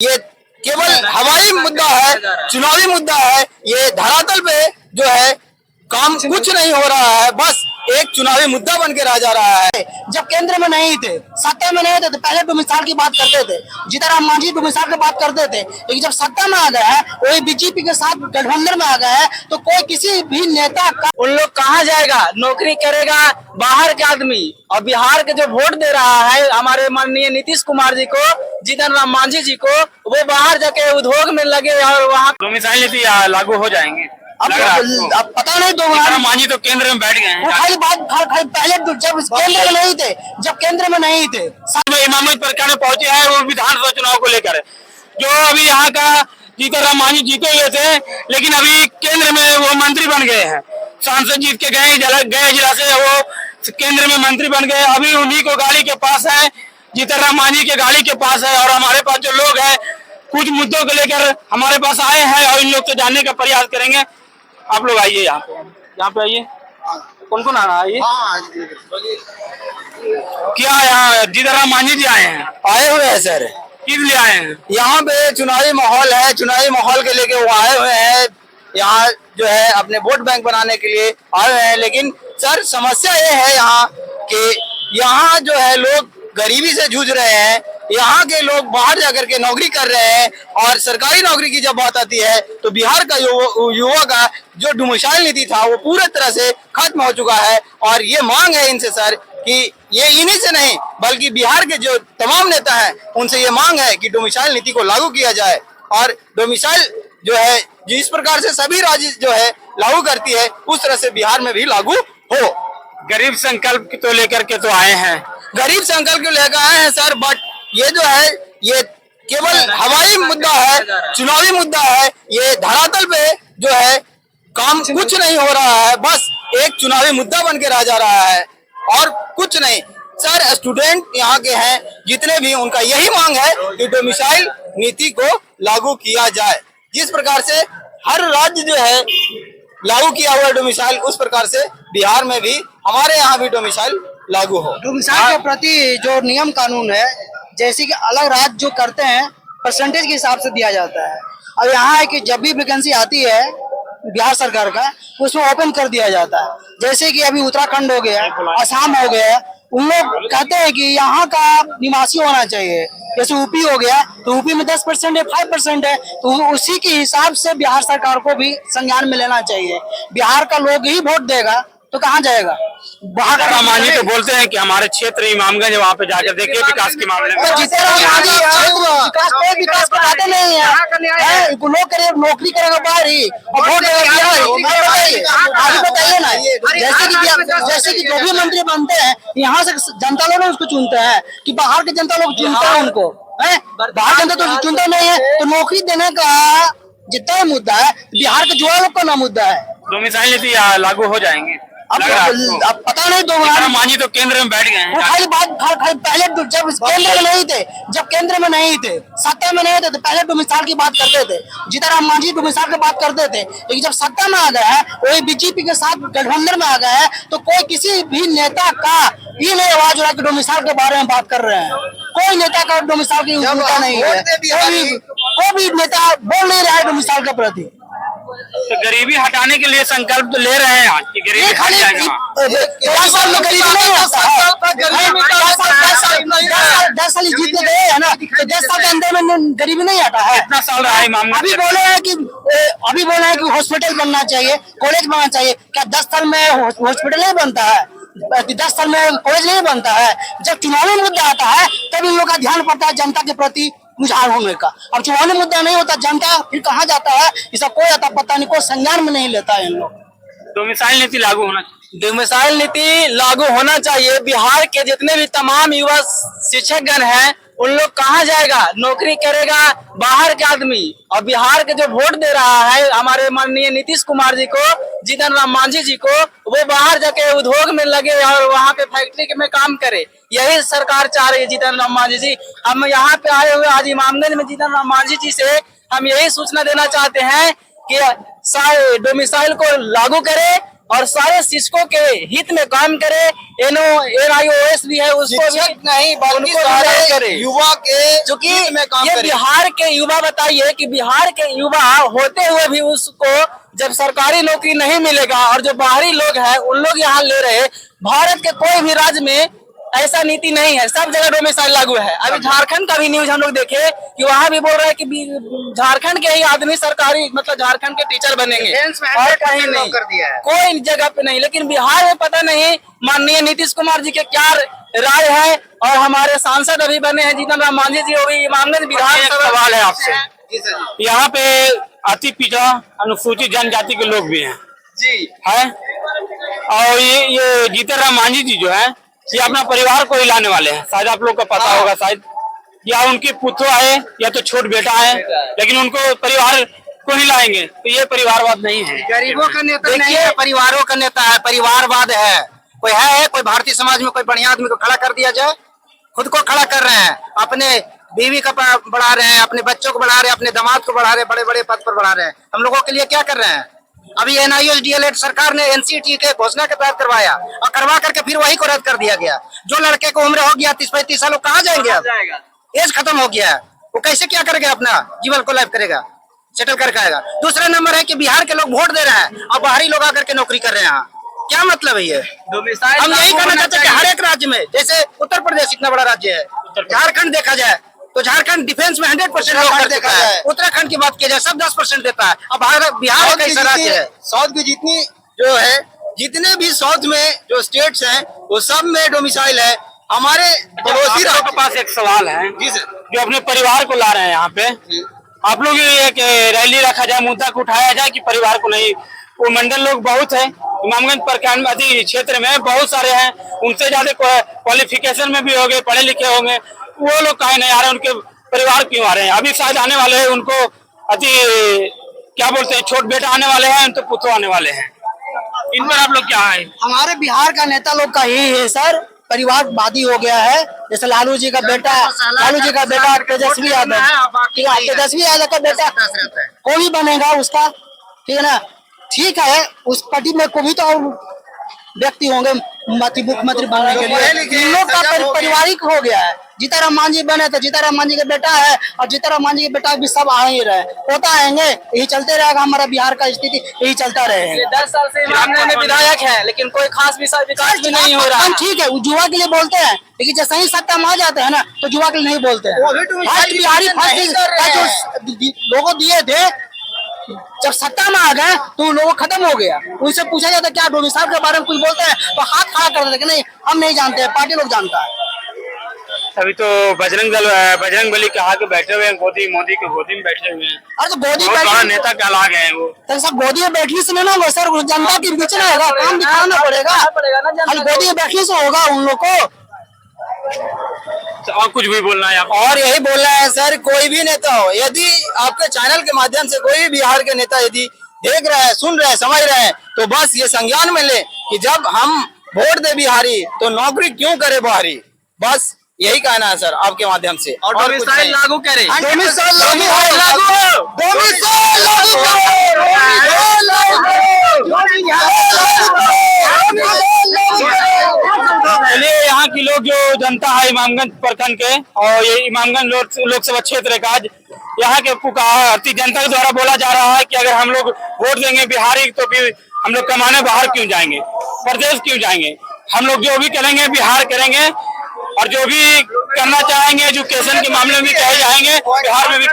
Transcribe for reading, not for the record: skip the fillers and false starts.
ये केवल हवाई मुद्दा है, चुनावी मुद्दा है। ये धरातल पे जो है काम कुछ नहीं हो रहा है, बस एक चुनावी मुद्दा बन के रह जा रहा है। जब केंद्र में नहीं थे, सत्ता में नहीं थे तो पहले डोमिसाइल की बात करते थे, जीतनराम मांझी डोमिसाइल की बात करते थे। लेकिन जब सत्ता में आ गए हैं, वही बीजेपी के साथ गठबंधन में आ गए हैं, तो कोई किसी भी नेता का उन लोग कहाँ जाएगा, नौकरी करेगा बाहर के आदमी। और बिहार के जो वोट दे रहा है हमारे माननीय नीतीश कुमार जी को, जीतनराम मांझी जी को, वो बाहर जाके उद्योग में लगे और वहाँ डोमिसाइल नीति लागू हो जाएंगे। अब पता नहीं जीतनराम मांझी तो केंद्र में बैठ गए हैं। खाली पहले जब केंद्र में नहीं थे, इमामगंज प्रखंड में पहुंचे हैं वो विधानसभा चुनाव को लेकर। जो अभी यहाँ का जीतनराम मांझी जीते हुए थे, लेकिन अभी केंद्र में वो मंत्री बन गए हैं। सांसद जीत के गए जिला से वो केंद्र में मंत्री बन गए। अभी उन्हीं को गाड़ी के पास है, जीतनराम मांझी के गाड़ी के पास है। और हमारे पास जो लोग हैं कुछ मुद्दों को लेकर हमारे पास आए हैं और इन लोग से जानने का प्रयास करेंगे। आप लोग आइए यहाँ पे आइए। कौन कौन आ रहा है? क्या यहाँ जीतनराम मांझी जी आए हुए हैं सर। किस लिए आए हैं? यहाँ पे चुनावी माहौल है, चुनावी माहौल के लेके वो आए हुए हैं। यहाँ जो है अपने वोट बैंक बनाने के लिए आए हुए हैं। लेकिन सर समस्या ये है यहाँ कि यहाँ जो है लोग गरीबी से जूझ रहे हैं। यहाँ के लोग बाहर जाकर के नौकरी कर रहे हैं और सरकारी नौकरी की जब बात आती है तो बिहार का युवा का जो डोमिसाइल नीति था वो पूरे तरह से खत्म हो चुका है। और ये मांग है इनसे सर कि ये इन्हीं से नहीं बल्कि बिहार के जो तमाम नेता हैं उनसे ये मांग है कि डोमिसाइल नीति को लागू किया जाए। और डोमिसाइल जो है जिस प्रकार से सभी राज्य जो है लागू करती है उस तरह से बिहार में भी लागू हो। गरीब संकल्प तो लेकर के तो आए हैं, गरीब संकल्प को लेकर आए हैं सर, बट ये जो है ये केवल हवाई मुद्दा है, चुनावी मुद्दा है। ये धरातल पे जो है काम कुछ नहीं हो रहा है, बस एक चुनावी मुद्दा बन के रह जा रहा है और कुछ नहीं। सर स्टूडेंट यहाँ के हैं जितने भी, उनका यही मांग है कि डोमिसाइल नीति को लागू किया जाए। जिस प्रकार से हर राज्य जो है लागू किया हुआ डोमिसाइल, उस प्रकार से बिहार में भी हमारे यहाँ भी डोमिसाइल लागू हो। डोमिसाइल के प्रति जो नियम कानून है, जैसे कि अलग राज्य जो करते हैं परसेंटेज के हिसाब से दिया जाता है। अब यहाँ है कि जब भी वैकेंसी आती है बिहार सरकार का, उसमें ओपन कर दिया जाता है। जैसे कि अभी उत्तराखंड हो गया, असम हो गया, उन लोग कहते हैं कि यहाँ का निवासी होना चाहिए। जैसे यूपी हो गया तो यूपी में 10% है, 5% है, तो उसी के हिसाब से बिहार सरकार को भी संज्ञान में लेना चाहिए। बिहार का लोग ही वोट देगा तो कहाँ जाएगा? जीतनराम मांझी तो बोलते हैं कि हमारे क्षेत्र इमामगंज वहाँ पे जाकर देखिए विकास के मामले में। जीतनराम मांझी विकास बताते नहीं है। लोग नौकरी करेगा बाहर ही और वोट देगा बिहार ही। आगे बताइए ना। जैसे कि जो भी मंत्री बनते हैं यहाँ से जनता लोग उसको चुनते हैं कि बाहर के जनता लोग चुनते हैं उनको, बाहर जनता तो चुनता नहीं है। तो नौकरी देने का जितना मुद्दा है बिहार के जुआ लोग का ना मुद्दा है। डोमिसाइल नीति लागू हो जाएंगे। अब पता नहीं जीतनराम मांझी तो केंद्र में बैठ गए हैं। खाली पहले जब केंद्र में नहीं थे, सत्ता में नहीं थे तो पहले डोमिसाइल की बात करते थे, जीतनराम मांझी डोमिसाइल की बात करते थे। लेकिन जब सत्ता में आ गए हैं, वही बीजेपी के साथ गठबंधन में आ गए हैं, तो कोई किसी भी नेता का ये नहीं आवाज उठा के डोमिसाइल के बारे में बात कर रहे हैं। कोई नेता का डोमिसाइल की भूमिका नहीं है। कोई भी नेता बोल नहीं रहा है डोमिसाइल के प्रति। तो गरीबी हटाने के लिए संकल्प तो ले रहे हैं कि गरीबी हट जाएगा। 10 साल में गरीबी नहीं होता है। 10 साल जीत के गए है ना, तो 10 साल के अंदर में गरीबी नहीं हटा है। कितना साल रहा है इमाम? अभी बोले हैं कि हॉस्पिटल बनना चाहिए, कॉलेज बनना चाहिए। क्या 10 साल में हॉस्पिटल नहीं बनता है? 10 साल में कॉलेज नहीं बनता है? जब चुनावी मुद्दा आता है तब इन लोग का ध्यान पड़ता है जनता के प्रति रुझान होने का। अब चुनावी मुद्दा नहीं होता, जनता फिर कहाँ जाता है इसका कोई आता पता नहीं, कोई संज्ञान में नहीं लेता है इन लोग। डोमिसाइल नीति लागू होना चाहिए। डोमिसाइल नीति लागू होना चाहिए। बिहार के जितने भी तमाम युवा शिक्षकगण हैं उन लोग कहाँ जाएगा, नौकरी करेगा बाहर के आदमी। और बिहार के जो वोट दे रहा है हमारे माननीय नीतीश कुमार जी को, जीतनराम मांझी जी को, वो बाहर जाके उद्योग में लगे और वहाँ पे फैक्ट्री में काम करे। यही सरकार चाह रही है जीतनराम मांझी जी। हम यहाँ पे आए हुए आज इमामगंज में जीतनराम मांझी जी से हम यही सूचना देना चाहते हैं कि डोमिसाइल को लागू करे और सारे शिक्षकों के हित में काम करे। NIOS भी है, उसको भी शिक्षक नहीं बल्कि उनको सारे भी करे। युवा के क्योंकि हित में काम ये करे। बिहार के युवा, बताइए कि बिहार के युवा होते हुए भी उसको जब सरकारी नौकरी नहीं मिलेगा और जो बाहरी लोग हैं उन लोग यहाँ ले रहे। भारत के कोई भी राज्य में ऐसा नीति नहीं है, सब जगह डोमिसाइल लागू है। अभी झारखंड का भी न्यूज हम लोग देखे कि वहाँ भी बोल रहे हैं कि झारखंड के ही आदमी सरकारी, मतलब झारखंड के टीचर बनेंगे और कहीं नहीं, कर दिया है। कोई जगह पे नहीं। लेकिन बिहार में पता नहीं माननीय नीतीश कुमार जी के क्या राय है। और हमारे सांसद अभी बने हैं जीतन राम मांझी जी, वो भी इमामगंज विधानसभा। सवाल है आपसे, जी सर। यहाँ पे अति पिछड़ा अनुसूचित जनजाति के लोग भी हैं जी है, और ये जीतन राम मांझी जी जो है ये अपना परिवार को हिलाने वाले हैं। शायद आप लोग को पता होगा, शायद या उनके पुत्र है या तो छोट बेटा है, लेकिन उनको परिवार को हिलाएंगे। तो ये परिवारवाद नहीं है। गरीबों का नेता नहीं है, परिवारों का नेता है, परिवारवाद है। कोई है कोई भारतीय समाज में कोई बढ़िया आदमी को खड़ा कर दिया जाए? खुद को खड़ा कर रहे हैं, अपने बीवी का बढ़ा रहे हैं, अपने बच्चों को बढ़ा रहे हैं, अपने दामाद को बढ़ा रहे हैं, बड़े बड़े पद पर बढ़ा रहे हैं। हम लोगों के लिए क्या कर रहे हैं? अभी NIOS DLED सरकार ने NCT के घोषणा के तहत करवाया और करवा करके फिर वही को रद्द कर दिया गया। जो लड़के को उम्र हो गया 30-35 साल, वो कहाँ जाएंगे? अब एज खत्म हो गया है, वो कैसे क्या करेगा? अपना जीवन को लाइफ करेगा, सेटल करके आएगा। दूसरा नंबर है कि बिहार के लोग वोट दे रहे हैं और बाहरी लोग आकर के नौकरी कर रहे हैं। यहाँ क्या मतलब है ये? हम यही कहना चाहते हैं कि हर एक राज्य में, जैसे उत्तर प्रदेश इतना बड़ा राज्य है, झारखंड देखा जाए तो झारखंड डिफेंस में 100% लोग कर देता है। उत्तराखंड की बात की जाए सब 10% देता है। अब बिहार का ऐसा राज्य है, साउथ की जितनी जो है, जितने भी साउथ में जो स्टेट्स हैं वो सब में डोमिसाइल है। हमारे पड़ोसी राज्यों के पास एक सवाल है जी सर, जो अपने परिवार को ला रहे हैं यहाँ पे। आप लोग एक रैली रखा जाए, मुद्दा को उठाया जाए कि परिवार को नहीं। वो मंडल लोग बहुत है इमामगंज प्रखंड क्षेत्र में, बहुत सारे हैं, उनसे ज्यादा क्वालिफिकेशन में भी हो गए, पढ़े लिखे होंगे। वो लोग काहे नहीं आ रहे, उनके परिवार क्यों आ रहे हैं? अभी शायद आने वाले हैं, उनको अति क्या बोलते हैं, छोट बेटा आने वाले हैं, उनके पुत्र आने वाले हैं। इन पर आप लोग क्या है? हमारे बिहार का नेता लोग का यही है सर, परिवारवादी हो गया है। जैसे लालू जी का बेटा तेजस्वी यादव, ठीक है, तेजस्वी यादव का बेटा वो भी बनेगा उसका, ठीक है ना। ठीक है, उस पार्टी में कोई भी तो और व्यक्ति होंगे मुख्यमंत्री बनने के लिए। इन लोग का पारिवारिक हो गया है। जीताराम मांझी बने तो जीताराम मांझी का बेटा है, और जीताराम मांझी के बेटा भी सब आ ही रहे, होता आएंगे, यही चलते रहेगा। हमारा बिहार का स्थिति यही चलता रहेगा। 10 साल से इमामगंज में विधायक है, लेकिन कोई खास विकास भी नहीं हो रहा है। ठीक है, युवा के लिए बोलते हैं, लेकिन जब सही सत्ता में आ जाते हैं ना तो युवा के लिए नहीं बोलते हैं। फर्स्ट बिहारी लोगों दिए थे, जब सत्ता में आ गए तो उन लोगों खत्म हो गया। उनसे पूछा जाता क्या डोमिसाइल के बारे में कुछ बोलते हैं तो हाथ खड़ा कर देते, नहीं हम नहीं जानते हैं, पार्टी लोग जानता है। अभी तो बजरंग बली कहा के बैठे हुए हैं, मोदी के गोदी में बैठे हुए हैं। अरे तो गोदी बड़ा नेता कहला गए हैं वो। तो सब गोदी में बैठने से नहीं होगा सर, जनता के बीच में होगा, काम दिखाना पड़ेगा खाली गोदी में बैठने से होगा उन लोग को। और कुछ भी बोलना है? और यही बोलना है सर, कोई भी नेता हो, यदि आपके चैनल के माध्यम से कोई भी बिहार के नेता यदि देख रहे हैं, सुन रहे हैं, समझ रहे हैं, तो बस ये संज्ञान में ले कि जब हम वोट दे बिहारी तो नौकरी क्यों करे बाहरी। बस यही कहना है सर आपके माध्यम से। और डोमिसाइल लागू करे, डोमिसाइल लागू हो, डोमिसाइल लागू चलिए, यहाँ की लोग जो जनता है इमामगंज प्रखंड के और ये इमामगंज लोकसभा क्षेत्र का, आज यहाँ के भारतीय जनता के द्वारा बोला जा रहा है कि अगर हम लोग वोट देंगे बिहारी तो फिर हम लोग कमाने बाहर क्यों जाएंगे, प्रदेश क्यों जाएंगे। हम लोग जो भी करेंगे बिहार करेंगे, और जो भी करना चाहेंगे एजुकेशन के मामले में भी कहे जाएंगे, बिहार में भी